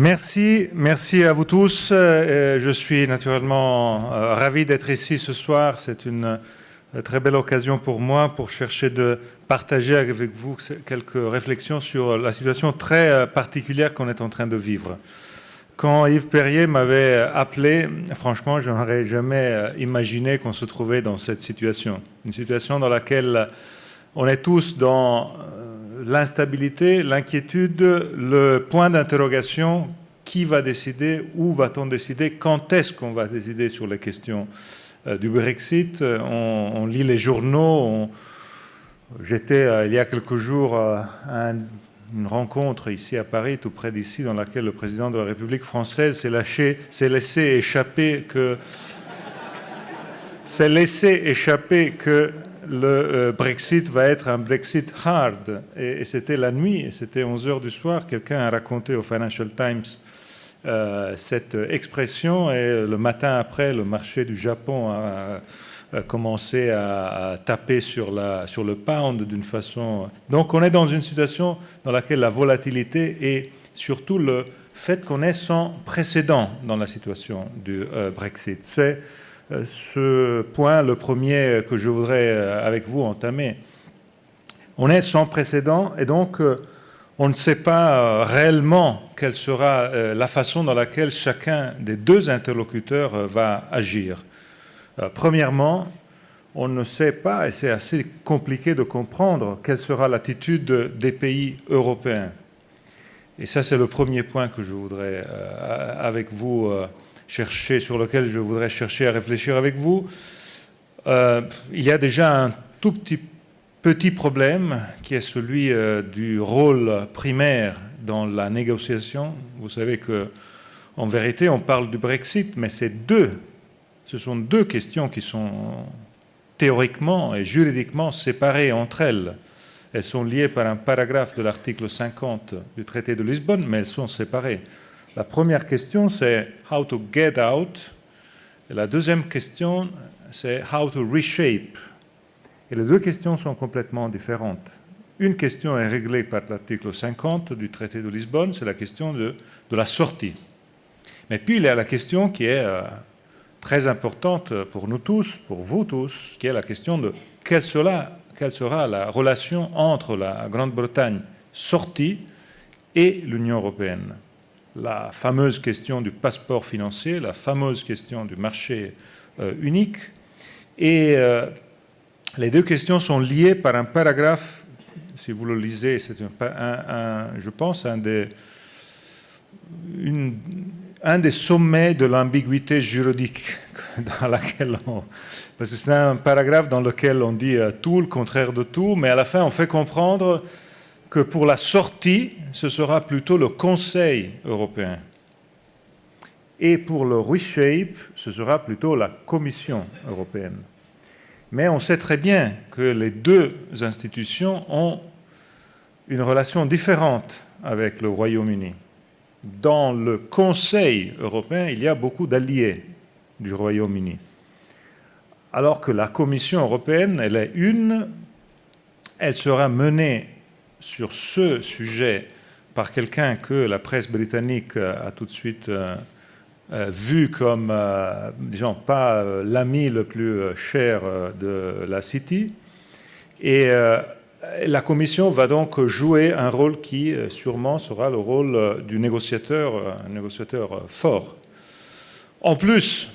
Merci à vous tous. Je suis naturellement ravi d'être ici ce soir. C'est une très belle occasion pour moi pour chercher de partager avec vous quelques réflexions sur la situation très particulière qu'on est en train de vivre. Quand Yves Perrier m'avait appelé, franchement, je n'aurais jamais imaginé qu'on se trouvait dans cette situation. Une situation dans laquelle on est tous dans l'instabilité, l'inquiétude, le point d'interrogation, qui va décider, où va-t-on décider, quand est-ce qu'on va décider sur les questions du Brexit. On lit les journaux. J'étais il y a quelques jours à une rencontre ici à Paris, tout près d'ici, dans laquelle le président de la République française s'est laissé échapper que le Brexit va être un Brexit hard. Et c'était la nuit, et c'était 11 h du soir. Quelqu'un a raconté au Financial Times cette expression, et le matin après, le marché du Japon a commencé à taper sur le pound d'une façon... Donc on est dans une situation dans laquelle la volatilité et surtout le fait qu'on est sans précédent dans la situation du Brexit. C'est ce point, le premier que je voudrais avec vous entamer. On est sans précédent et donc on ne sait pas réellement quelle sera la façon dans laquelle chacun des deux interlocuteurs va agir. Premièrement, on ne sait pas, et c'est assez compliqué de comprendre, quelle sera l'attitude des pays européens. Et ça, c'est le premier point que je voudrais, avec vous, sur lequel je voudrais chercher à réfléchir avec vous. Il y a déjà un tout petit problème, qui est celui du rôle primaire dans la négociation. Vous savez qu'en vérité, on parle du Brexit, mais ce sont deux questions qui sont théoriquement et juridiquement séparées entre elles. Elles sont liées par un paragraphe de l'article 50 du traité de Lisbonne, mais elles sont séparées. La première question, c'est « how to get out ». Et la deuxième question, c'est « how to reshape ». Et les deux questions sont complètement différentes. Une question est réglée par l'article 50 du traité de Lisbonne, c'est la question de la sortie. Mais puis il y a la question qui est très importante pour nous tous, pour vous tous, qui est la question de quelle sera la relation entre la Grande-Bretagne sortie et l'Union européenne. La fameuse question du passeport financier, la fameuse question du marché unique. Et les deux questions sont liées par un paragraphe, si vous le lisez, c'est je pense un des sommets de l'ambiguïté juridique dans laquelle parce que c'est un paragraphe dans lequel on dit tout, le contraire de tout, mais à la fin on fait comprendre que pour la sortie, ce sera plutôt le Conseil européen. Et pour le reshape, ce sera plutôt la Commission européenne. Mais on sait très bien que les deux institutions ont une relation différente avec le Royaume-Uni. Dans le Conseil européen, il y a beaucoup d'alliés du Royaume-Uni. Alors que la Commission européenne, elle sera menée sur ce sujet par quelqu'un que la presse britannique a tout de suite vu comme, disons, pas l'ami le plus cher de la City. Et la Commission va donc jouer un rôle qui sûrement sera le rôle du négociateur, un négociateur fort. En plus,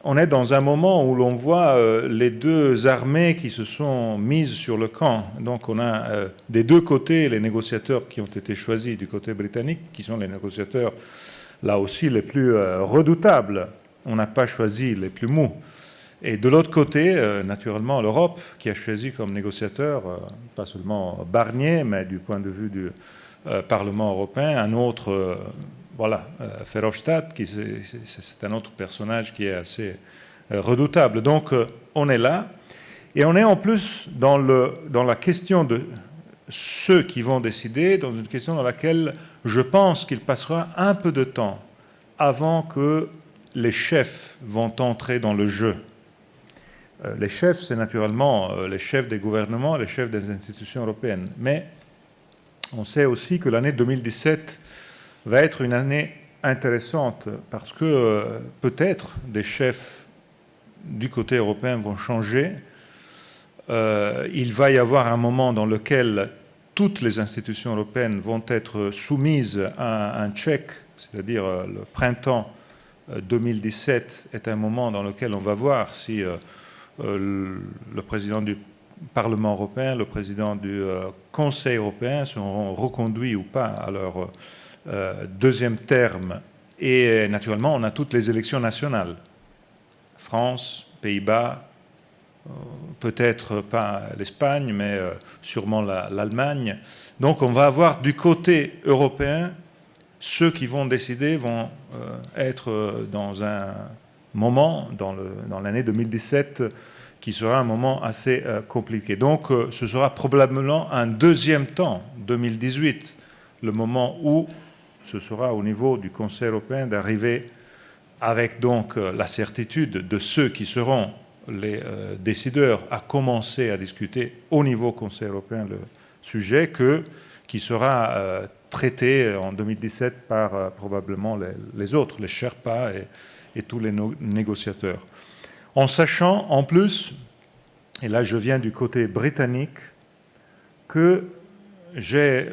on est dans un moment où l'on voit les deux armées qui se sont mises sur le camp. Donc on a des deux côtés les négociateurs qui ont été choisis du côté britannique, qui sont les négociateurs là aussi les plus redoutables. On n'a pas choisi les plus mous. Et de l'autre côté, naturellement, l'Europe, qui a choisi comme négociateur, pas seulement Barnier, mais du point de vue du Parlement européen, un autre, Verhofstadt, c'est un autre personnage qui est assez redoutable. Donc, on est là. Et on est en plus dans la question de ceux qui vont décider, dans une question dans laquelle je pense qu'il passera un peu de temps avant que les chefs vont entrer dans le jeu. Les chefs, c'est naturellement les chefs des gouvernements, les chefs des institutions européennes. Mais on sait aussi que l'année 2017 va être une année intéressante parce que peut-être des chefs du côté européen vont changer. Il va y avoir un moment dans lequel toutes les institutions européennes vont être soumises à un check, c'est-à-dire le printemps 2017 est un moment dans lequel on va voir si le président du Parlement européen, le président du Conseil européen seront reconduits ou pas à leur deuxième terme. Et naturellement, on a toutes les élections nationales. France, Pays-Bas, peut-être pas l'Espagne, mais sûrement l'Allemagne. Donc on va avoir du côté européen, ceux qui vont décider vont être dans un moment, dans l'année 2017, qui sera un moment assez compliqué. Donc ce sera probablement un deuxième temps, 2018, le moment où ce sera au niveau du Conseil européen d'arriver avec donc la certitude de ceux qui seront les décideurs à commencer à discuter au niveau Conseil européen le sujet qui sera traité en 2017 par probablement les autres, les Sherpas et tous les négociateurs. En sachant en plus, et là je viens du côté britannique, que j'ai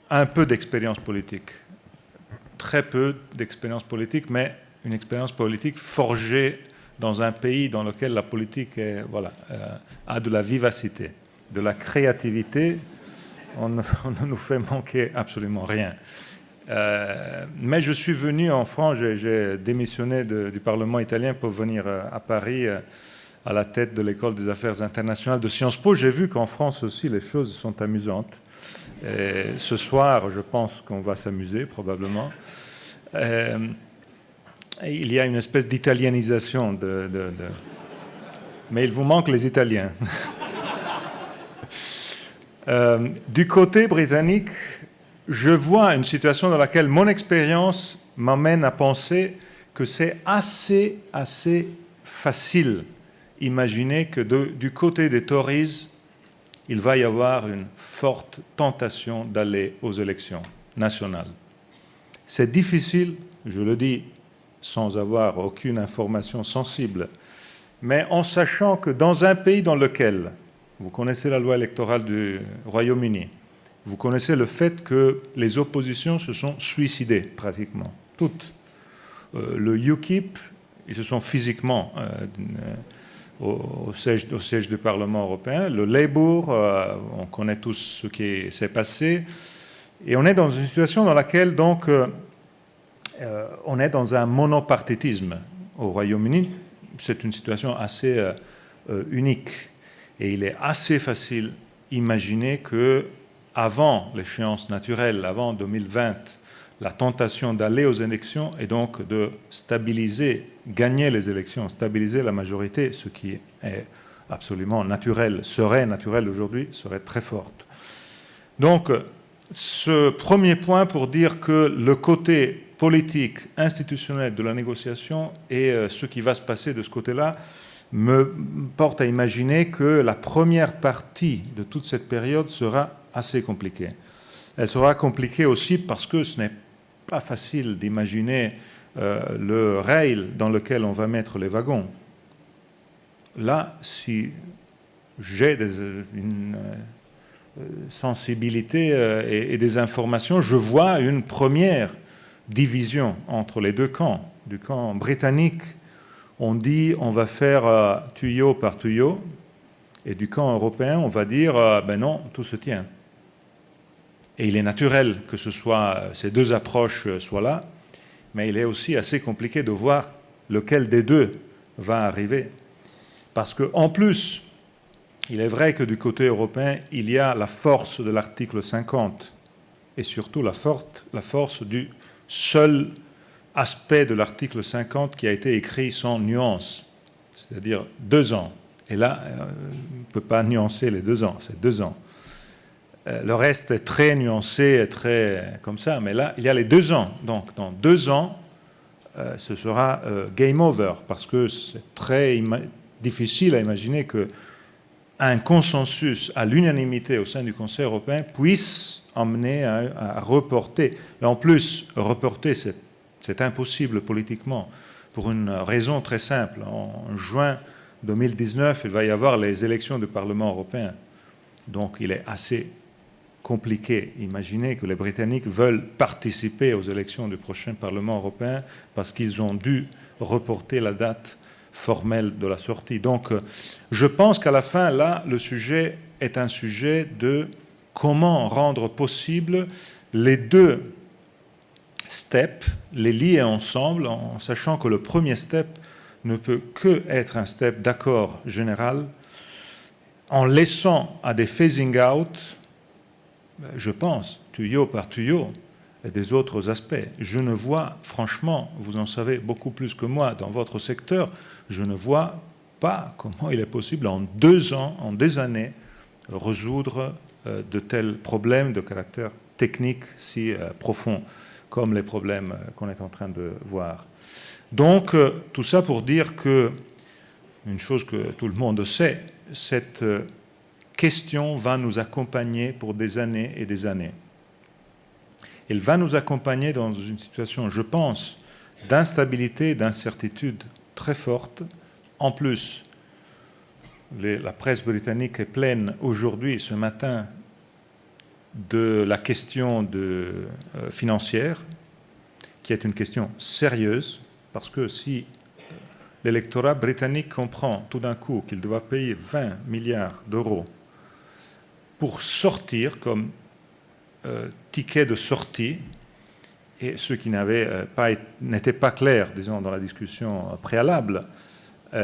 un peu d'expérience politique, très peu d'expérience politique, mais une expérience politique forgée dans un pays dans lequel la politique a de la vivacité, de la créativité. On ne nous fait manquer absolument rien. Mais je suis venu en France, j'ai démissionné du Parlement italien pour venir à Paris à la tête de l'École des affaires internationales de Sciences Po. J'ai vu qu'en France aussi les choses sont amusantes. Et ce soir, je pense qu'on va s'amuser probablement. Il y a une espèce d'italianisation mais il vous manque les Italiens. Du côté britannique, je vois une situation dans laquelle mon expérience m'amène à penser que c'est assez facile imaginer que du côté des Tories, il va y avoir une forte tentation d'aller aux élections nationales. C'est difficile, je le dis sans avoir aucune information sensible, mais en sachant que dans un pays dans lequel, vous connaissez la loi électorale du Royaume-Uni, vous connaissez le fait que les oppositions se sont suicidées pratiquement, toutes. Le UKIP, ils se sont physiquement au siège du Parlement européen. Le Labour, on connaît tous ce qui s'est passé. Et on est dans une situation dans laquelle, donc, on est dans un monopartitisme au Royaume-Uni. C'est une situation assez unique. Et il est assez facile d'imaginer que avant l'échéance naturelle, avant 2020, la tentation d'aller aux élections et donc de stabiliser, gagner les élections, stabiliser la majorité, ce qui est absolument naturel, serait naturel aujourd'hui, serait très forte. Donc, ce premier point pour dire que le côté politique, institutionnel de la négociation et ce qui va se passer de ce côté-là me porte à imaginer que la première partie de toute cette période sera assez compliquée. Elle sera compliquée aussi parce que ce n'est pas facile d'imaginer le rail dans lequel on va mettre les wagons. Là, si j'ai une sensibilité et des informations, je vois une première division entre les deux camps. Du camp britannique, on dit on va faire tuyau par tuyau, et du camp européen, on va dire ben non, tout se tient. Et il est naturel que ces deux approches soient là, mais il est aussi assez compliqué de voir lequel des deux va arriver. Parce qu'en plus, il est vrai que du côté européen, il y a la force de l'article 50, et surtout la force du seul aspect de l'article 50 qui a été écrit sans nuance, c'est-à-dire 2 ans. Et là, on ne peut pas nuancer les 2 ans, c'est 2 ans. Le reste est très nuancé, très comme ça, mais là, il y a les 2 ans. Donc, dans 2 ans, ce sera game over, parce que c'est très difficile à imaginer qu'un un consensus à l'unanimité au sein du Conseil européen puisse amener à reporter. Et en plus, reporter, c'est impossible politiquement, pour une raison très simple. En juin 2019, il va y avoir les élections du Parlement européen. Donc il est assez compliqué. Imaginez que les Britanniques veulent participer aux élections du prochain Parlement européen parce qu'ils ont dû reporter la date formelle de la sortie. Donc je pense qu'à la fin, là, le sujet est un sujet de comment rendre possible les deux steps, les lier ensemble, en sachant que le premier step ne peut que être un step d'accord général, en laissant à des phasing out, je pense, tuyau par tuyau, et des autres aspects. Je ne vois, franchement, vous en savez beaucoup plus que moi dans votre secteur, je ne vois pas comment il est possible en 2 ans, en des années, résoudre de tels problèmes de caractère technique si profond, comme les problèmes qu'on est en train de voir. Donc, tout ça pour dire que, une chose que tout le monde sait, cette question va nous accompagner pour des années et des années. Elle va nous accompagner dans une situation, je pense, d'instabilité et d'incertitude très forte. En plus, la presse britannique est pleine aujourd'hui, ce matin, de la question financière, qui est une question sérieuse, parce que si l'électorat britannique comprend tout d'un coup qu'il doit payer 20 milliards d'euros pour sortir comme ticket de sortie, et ce qui n'était pas clair, disons, dans la discussion préalable,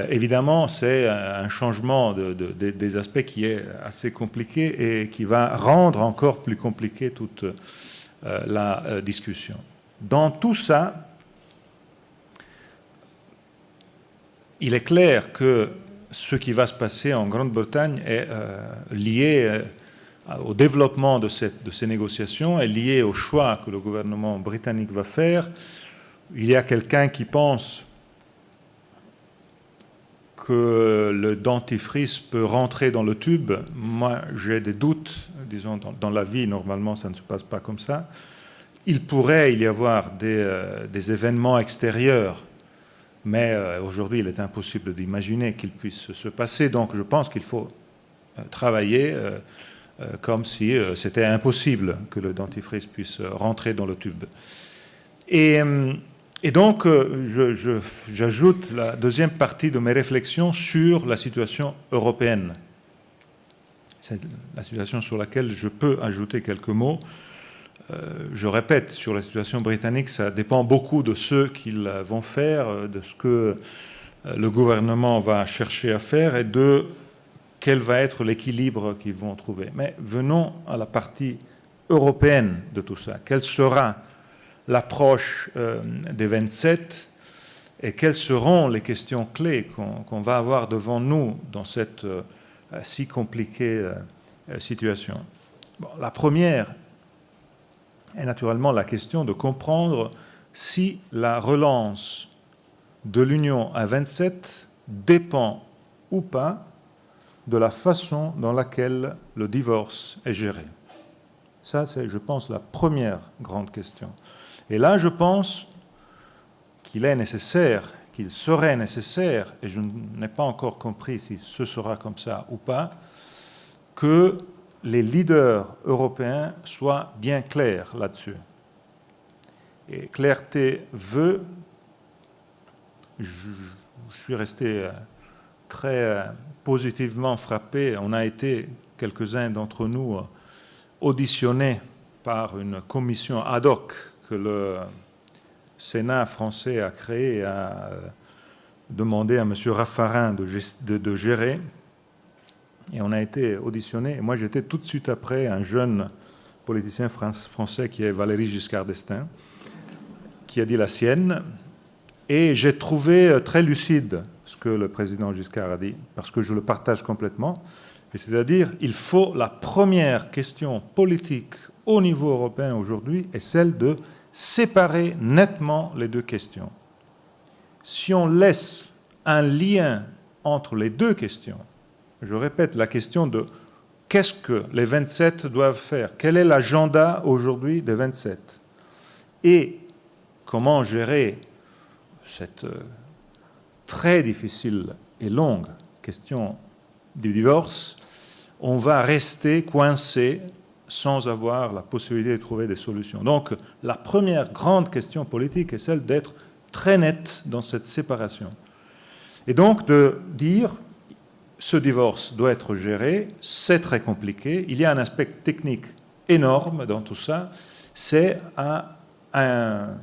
évidemment, c'est un changement des aspects qui est assez compliqué et qui va rendre encore plus compliqué toute la discussion. Dans tout ça, il est clair que ce qui va se passer en Grande-Bretagne est lié au développement de ces négociations, est lié au choix que le gouvernement britannique va faire. Il y a quelqu'un qui pense que le dentifrice peut rentrer dans le tube. Moi, j'ai des doutes. Disons, dans la vie, normalement, ça ne se passe pas comme ça. Il pourrait y avoir des événements extérieurs, mais aujourd'hui, il est impossible d'imaginer qu'il puisse se passer. Donc, je pense qu'il faut travailler comme si c'était impossible que le dentifrice puisse rentrer dans le tube. Et donc, j'ajoute la deuxième partie de mes réflexions sur la situation européenne. C'est la situation sur laquelle je peux ajouter quelques mots. Je répète, sur la situation britannique, ça dépend beaucoup de ce qu'ils vont faire, de ce que le gouvernement va chercher à faire et de quel va être l'équilibre qu'ils vont trouver. Mais venons à la partie européenne de tout ça. Quelle sera l'approche des 27 et quelles seront les questions clés qu'on va avoir devant nous dans cette si compliquée situation? Bon, la première est naturellement la question de comprendre si la relance de l'Union à 27 dépend ou pas de la façon dans laquelle le divorce est géré. Ça, c'est, je pense, la première grande question. Et là, je pense qu'il est nécessaire, qu'il serait nécessaire, et je n'ai pas encore compris si ce sera comme ça ou pas, que les leaders européens soient bien clairs là-dessus. Et clarté veut, je suis resté très positivement frappé. On a été, quelques-uns d'entre nous, auditionnés par une commission ad hoc que le Sénat français a créée et a demandé à M. Raffarin de gérer. Et on a été auditionnés. Et moi, j'étais tout de suite après un jeune politicien français qui est Valéry Giscard d'Estaing, qui a dit la sienne. Et j'ai trouvé très lucide ce que le président Giscard a dit, parce que je le partage complètement. Et c'est-à-dire, il faut, la première question politique au niveau européen aujourd'hui est celle de séparer nettement les deux questions. Si on laisse un lien entre les deux questions, je répète, la question de qu'est-ce que les 27 doivent faire? Quel est l'agenda aujourd'hui des 27? Et comment gérer cette très difficile et longue question du divorce? On va rester coincé sans avoir la possibilité de trouver des solutions. Donc, la première grande question politique est celle d'être très net dans cette séparation. Et donc, de dire, ce divorce doit être géré, c'est très compliqué, il y a un aspect technique énorme dans tout ça, c'est une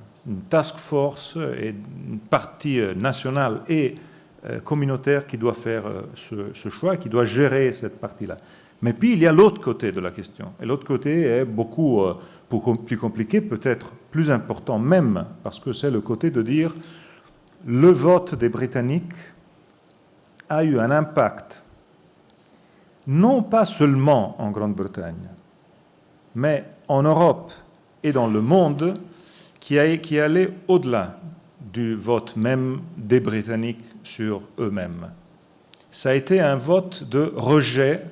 task force et une partie nationale et communautaire qui doit faire ce choix, qui doit gérer cette partie-là. Mais puis, il y a l'autre côté de la question. Et l'autre côté est beaucoup plus compliqué, peut-être plus important même, parce que c'est le côté de dire le vote des Britanniques a eu un impact, non pas seulement en Grande-Bretagne, mais en Europe et dans le monde, qui allait au-delà du vote même des Britanniques sur eux-mêmes. Ça a été un vote de rejet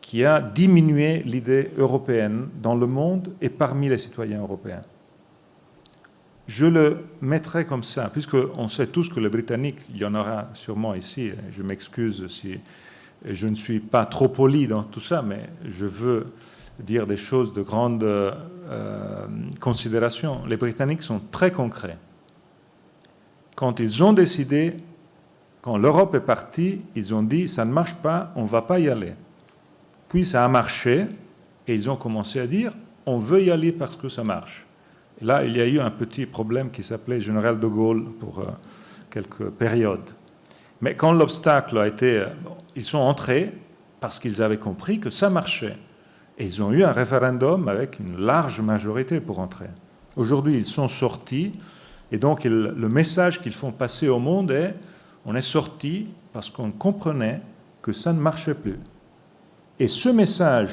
qui a diminué l'idée européenne dans le monde et parmi les citoyens européens. Je le mettrai comme ça, puisqu'on sait tous que les Britanniques, il y en aura sûrement ici, je m'excuse si je ne suis pas trop poli dans tout ça, mais je veux dire des choses de grande considération. Les Britanniques sont très concrets. Quand ils ont décidé, quand l'Europe est partie, ils ont dit « ça ne marche pas, on ne va pas y aller ». Puis ça a marché, et ils ont commencé à dire « on veut y aller parce que ça marche ». Et là, il y a eu un petit problème qui s'appelait Général de Gaulle pour quelques périodes. Mais quand l'obstacle a été... ils sont entrés parce qu'ils avaient compris que ça marchait. Et ils ont eu un référendum avec une large majorité pour entrer. Aujourd'hui, ils sont sortis, et donc le message qu'ils font passer au monde est on est sortis parce qu'on comprenait que ça ne marchait plus. Et ce message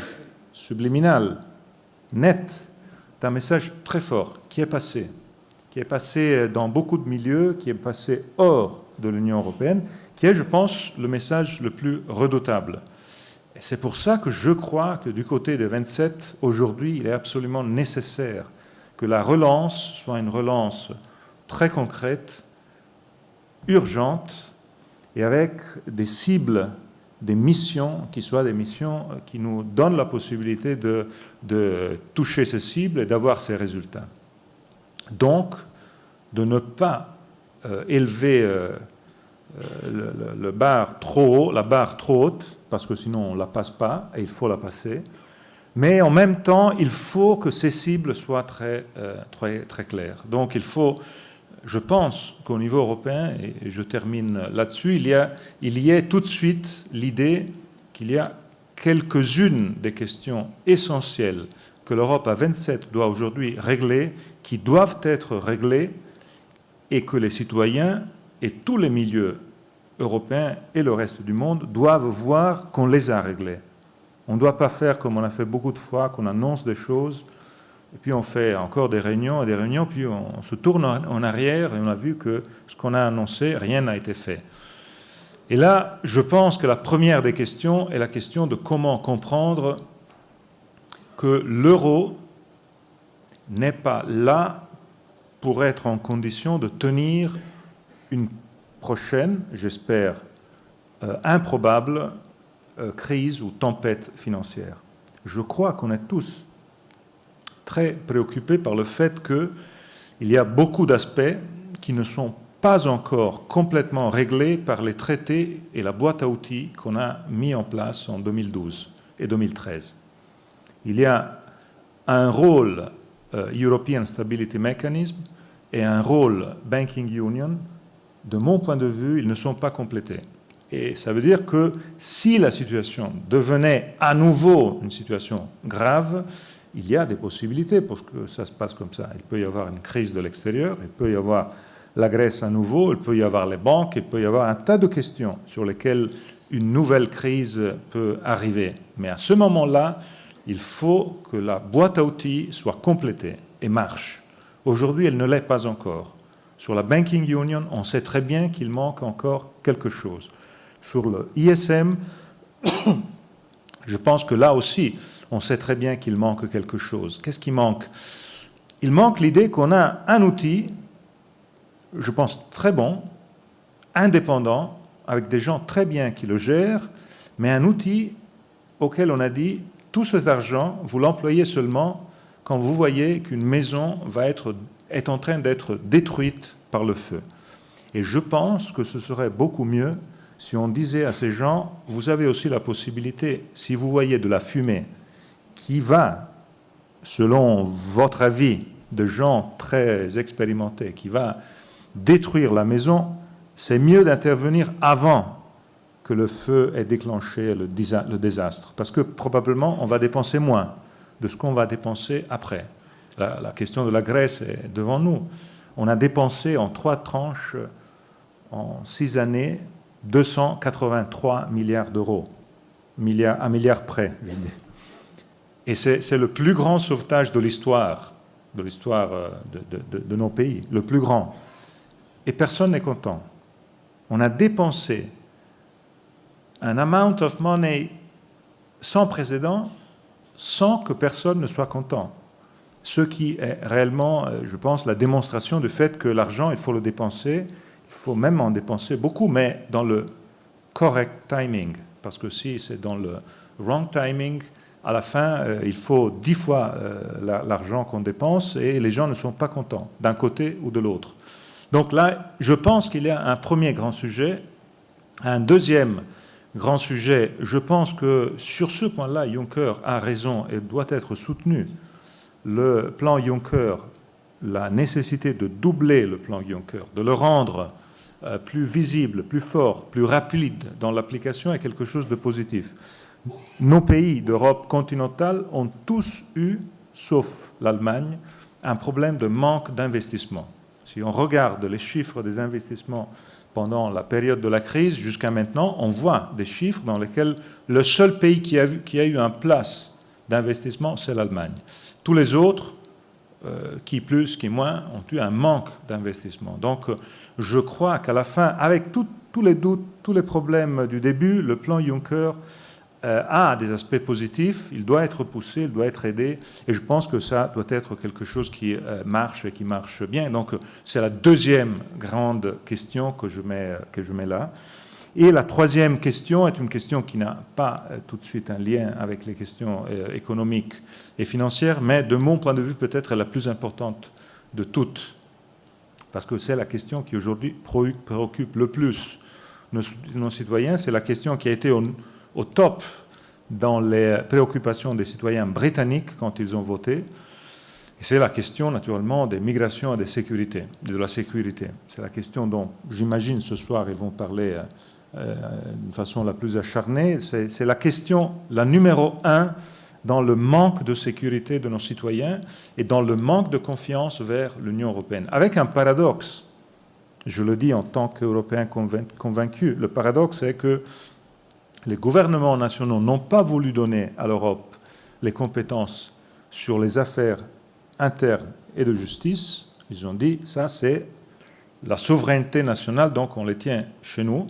subliminal, net, est un message très fort qui est passé dans beaucoup de milieux, qui est passé hors de l'Union européenne, qui est, je pense, le message le plus redoutable. Et c'est pour ça que je crois que du côté des 27, aujourd'hui, il est absolument nécessaire que la relance soit une relance très concrète, urgente, et avec des cibles, des missions qui soient des missions qui nous donnent la possibilité de toucher ces cibles et d'avoir ces résultats. Donc, de ne pas élever la barre trop haute, parce que sinon on ne la passe pas, et il faut la passer. Mais en même temps, il faut que ces cibles soient très claires. Donc il faut, je pense qu'au niveau européen, et je termine là-dessus, il y a tout de suite l'idée qu'il y a quelques-unes des questions essentielles que l'Europe à 27 doit aujourd'hui régler, qui doivent être réglées, et que les citoyens et tous les milieux européens et le reste du monde doivent voir qu'on les a réglés. On ne doit pas faire comme on a fait beaucoup de fois, qu'on annonce des choses, et puis on fait encore des réunions, puis on se tourne en arrière et on a vu que ce qu'on a annoncé, rien n'a été fait. Et là, je pense que la première des questions est la question de comment comprendre que l'euro n'est pas là pour être en condition de tenir une prochaine, j'espère, improbable crise ou tempête financière. Je crois qu'on est tous très préoccupés par le fait qu'il y a beaucoup d'aspects qui ne sont pas encore complètement réglés par les traités et la boîte à outils qu'on a mis en place en 2012 et 2013. Il y a un rôle European Stability Mechanism et un rôle Banking Union. De mon point de vue, ils ne sont pas complétés. Et ça veut dire que si la situation devenait à nouveau une situation grave, il y a des possibilités pour que ça se passe comme ça. Il peut y avoir une crise de l'extérieur, il peut y avoir la Grèce à nouveau, il peut y avoir les banques, il peut y avoir un tas de questions sur lesquelles une nouvelle crise peut arriver. Mais à ce moment-là, il faut que la boîte à outils soit complétée et marche. Aujourd'hui, elle ne l'est pas encore. Sur la Banking Union, on sait très bien qu'il manque encore quelque chose. Sur le ISM, je pense que là aussi, on sait très bien qu'il manque quelque chose. Qu'est-ce qui manque? Il manque l'idée qu'on a un outil, je pense très bon, indépendant, avec des gens très bien qui le gèrent, mais un outil auquel on a dit, tout cet argent, vous l'employez seulement quand vous voyez qu'une maison est en train d'être détruite par le feu. Et je pense que ce serait beaucoup mieux si on disait à ces gens, vous avez aussi la possibilité, si vous voyez de la fumée qui va, selon votre avis, de gens très expérimentés, qui va détruire la maison, c'est mieux d'intervenir avant que le feu ait déclenché le désastre. Parce que probablement, on va dépenser moins de ce qu'on va dépenser après. La question de la Grèce est devant nous. On a dépensé en 3 tranches, en 6 années, 283 milliards d'euros. Un milliard près, je dis. Et c'est le plus grand sauvetage de l'histoire de nos pays, le plus grand. Et personne n'est content. On a dépensé un amount of money sans précédent, sans que personne ne soit content. Ce qui est réellement, je pense, la démonstration du fait que l'argent, il faut le dépenser, il faut même en dépenser beaucoup, mais dans le correct timing. Parce que si c'est dans le wrong timing, à la fin, il faut 10 fois l'argent qu'on dépense et les gens ne sont pas contents, d'un côté ou de l'autre. Donc là, je pense qu'il y a un premier grand sujet. Un deuxième grand sujet, je pense que sur ce point-là, Juncker a raison et doit être soutenu. Le plan Juncker, la nécessité de doubler le plan Juncker, de le rendre plus visible, plus fort, plus rapide dans l'application est quelque chose de positif. Nos pays d'Europe continentale ont tous eu, sauf l'Allemagne, un problème de manque d'investissement. Si on regarde les chiffres des investissements pendant la période de la crise jusqu'à maintenant, on voit des chiffres dans lesquels le seul pays qui a eu un place d'investissement, c'est l'Allemagne. Tous les autres, qui plus, qui moins, ont eu un manque d'investissement. Donc, je crois qu'à la fin, avec tous les doutes, tous les problèmes du début, le plan Juncker a des aspects positifs, il doit être poussé, il doit être aidé, et je pense que ça doit être quelque chose qui marche et qui marche bien. Donc, c'est la deuxième grande question que je mets là. Et la troisième question est une question qui n'a pas tout de suite un lien avec les questions économiques et financières, mais de mon point de vue peut-être la plus importante de toutes, parce que c'est la question qui aujourd'hui préoccupe le plus nos citoyens, c'est la question qui a été au top dans les préoccupations des citoyens britanniques quand ils ont voté, et c'est la question naturellement des migrations et de la sécurité. C'est la question dont j'imagine ce soir ils vont parler d'une façon la plus acharnée. C'est la question, la numéro 1 dans le manque de sécurité de nos citoyens et dans le manque de confiance vers l'Union européenne. Avec un paradoxe, je le dis en tant qu'Européen convaincu, le paradoxe est que les gouvernements nationaux n'ont pas voulu donner à l'Europe les compétences sur les affaires internes et de justice. Ils ont dit, ça c'est la souveraineté nationale, donc on les tient chez nous.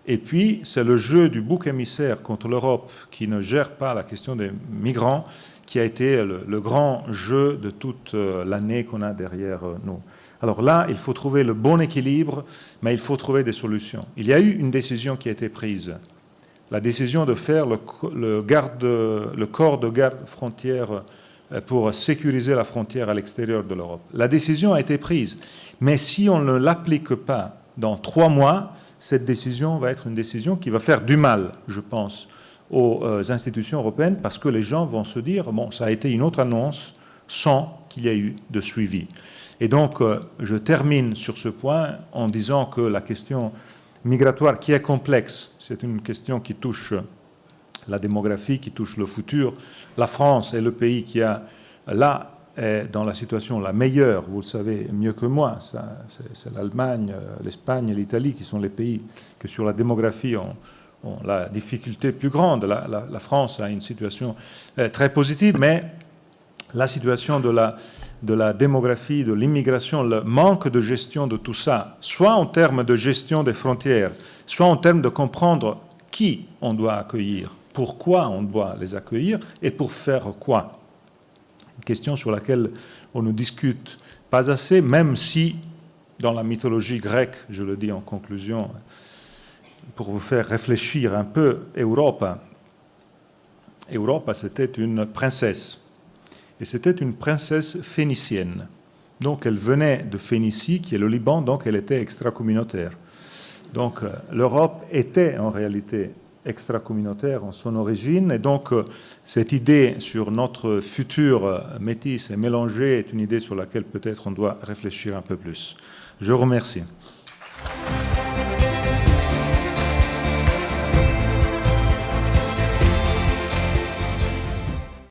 Et puis, c'est le jeu du bouc émissaire contre l'Europe qui ne gère pas la question des migrants qui a été le grand jeu de toute l'année qu'on a derrière nous. Alors là, il faut trouver le bon équilibre, mais il faut trouver des solutions. Il y a eu une décision qui a été prise, la décision de faire le corps de garde frontière pour sécuriser la frontière à l'extérieur de l'Europe. La décision a été prise, mais si on ne l'applique pas dans 3 mois, cette décision va être une décision qui va faire du mal, je pense, aux institutions européennes, parce que les gens vont se dire, bon, ça a été une autre annonce sans qu'il y ait eu de suivi. Et donc, je termine sur ce point en disant que la question migratoire, qui est complexe, c'est une question qui touche la démographie, qui touche le futur. La France est le pays qui a, là, est dans la situation la meilleure, vous le savez mieux que moi, c'est l'Allemagne, l'Espagne et l'Italie qui sont les pays que sur la démographie ont la difficulté plus grande. La France a une situation très positive, mais la situation de la démographie, de l'immigration, le manque de gestion de tout ça, soit en termes de gestion des frontières, soit en termes de comprendre qui on doit accueillir, pourquoi on doit les accueillir et pour faire quoi. Une question sur laquelle on ne discute pas assez, même si dans la mythologie grecque, je le dis en conclusion, pour vous faire réfléchir un peu, Europa, c'était une princesse. Et c'était une princesse phénicienne. Donc elle venait de Phénicie, qui est le Liban, donc elle était extracommunautaire. Donc l'Europe était en réalité extracommunautaire en son origine, et donc cette idée sur notre futur métis et mélangé est une idée sur laquelle peut-être on doit réfléchir un peu plus. Je vous remercie.